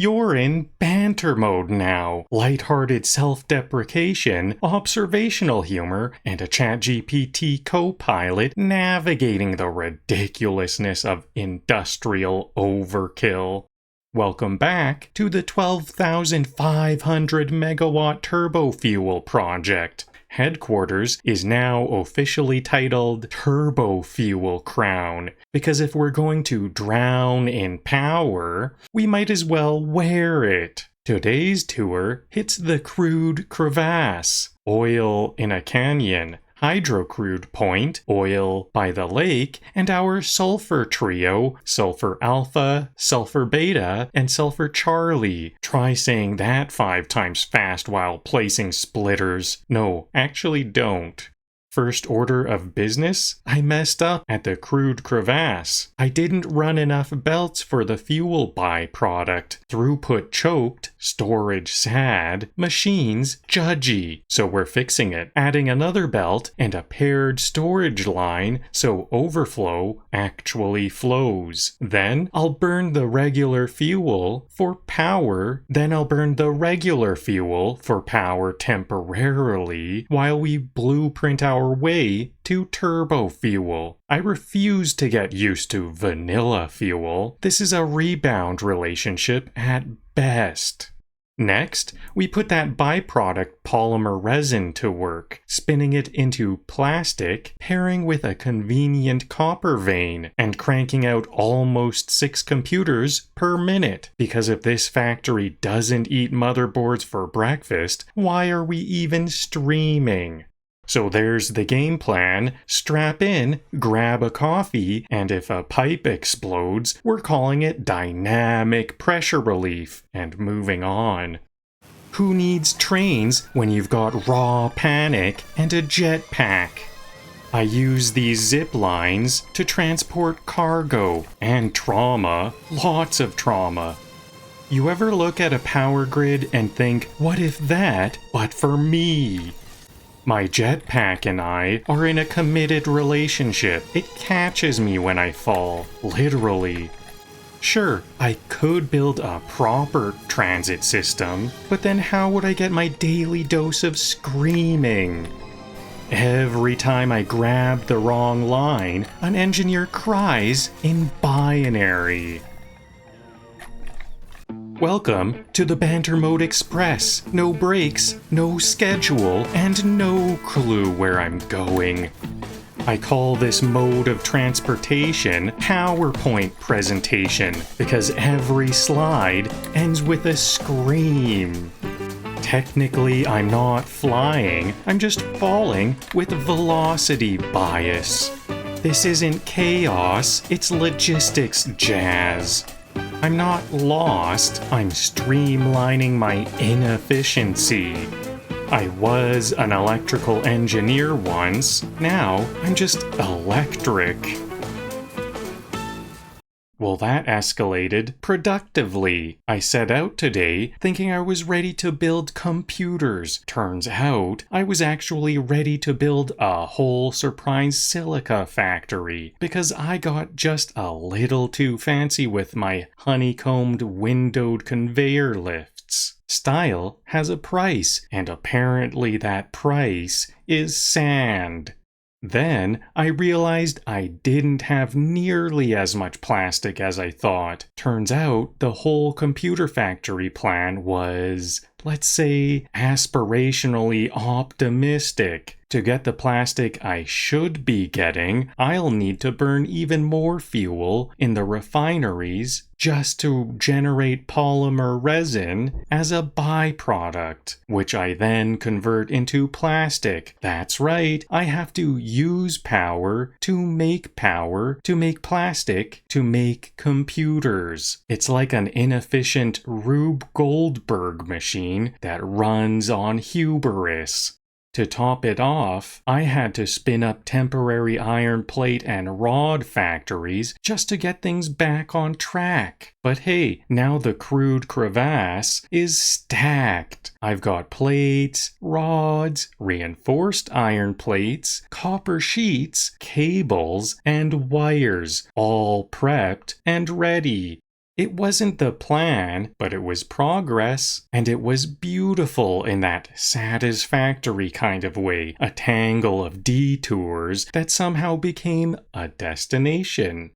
You're in banter mode now. Lighthearted self-deprecation, observational humor, and a ChatGPT co-pilot navigating the ridiculousness of industrial overkill. Welcome back to the 12,500 megawatt turbo fuel project. Headquarters is now officially titled Turbo Fuel Crown, because if we're going to drown in power, we might as well wear it. Today's tour hits the Crude Crevasse, oil in a canyon, HydroCrude Point, oil by the lake, and our sulfur trio, Sulfur Alpha, Sulfur Beta, and Sulfur Charlie. Try saying that 5 times fast while placing splitters. No, actually don't. First order of business, I messed up at the Crude Crevasse. I didn't run enough belts for the fuel byproduct. Throughput choked, storage sad, machines judgy. So we're fixing it, adding another belt and a paired storage line so overflow actually flows. Then I'll burn the regular fuel for power, then I'll burn the regular fuel for power temporarily while we blueprint our way to turbo fuel. I refuse to get used to vanilla fuel. This is a rebound relationship at best. Next, we put that byproduct polymer resin to work, spinning it into plastic, pairing with a convenient copper vein, and cranking out almost 6 computers per minute. Because if this factory doesn't eat motherboards for breakfast, why are we even streaming? So there's the game plan. Strap in, grab a coffee, and if a pipe explodes, we're calling it dynamic pressure relief and moving on. Who needs trains when you've got raw panic and a jetpack? I use these zip lines to transport cargo and trauma, lots of trauma. You ever look at a power grid and think, what if that, but for me? My jetpack and I are in a committed relationship. It catches me when I fall, literally. Sure, I could build a proper transit system, but then how would I get my daily dose of screaming? Every time I grab the wrong line, an engineer cries in binary. Welcome to the Banter Mode Express. No brakes, no schedule, and no clue where I'm going. I call this mode of transportation PowerPoint presentation because every slide ends with a scream. Technically, I'm not flying, I'm just falling with velocity bias. This isn't chaos, it's logistics jazz. I'm not lost, I'm streamlining my inefficiency. I was an electrical engineer once, now I'm just electric. Well, that escalated productively. I set out today thinking I was ready to build computers. Turns out, I was actually ready to build a whole surprise silica factory because I got just a little too fancy with my honeycombed windowed conveyor lifts. Style has a price, and apparently that price is sand. Then I realized I didn't have nearly as much plastic as I thought. Turns out the whole computer factory plan was, let's say, aspirationally optimistic. To get the plastic I should be getting, I'll need to burn even more fuel in the refineries just to generate polymer resin as a byproduct, which I then convert into plastic. That's right, I have to use power to make plastic, to make computers. It's like an inefficient Rube Goldberg machine that runs on hubris. To top it off, I had to spin up temporary iron plate and rod factories just to get things back on track. But hey, now the Crude Crevasse is stacked. I've got plates, rods, reinforced iron plates, copper sheets, cables, and wires, all prepped and ready. It wasn't the plan, but it was progress, and it was beautiful in that satisfactory kind of way, a tangle of detours that somehow became a destination.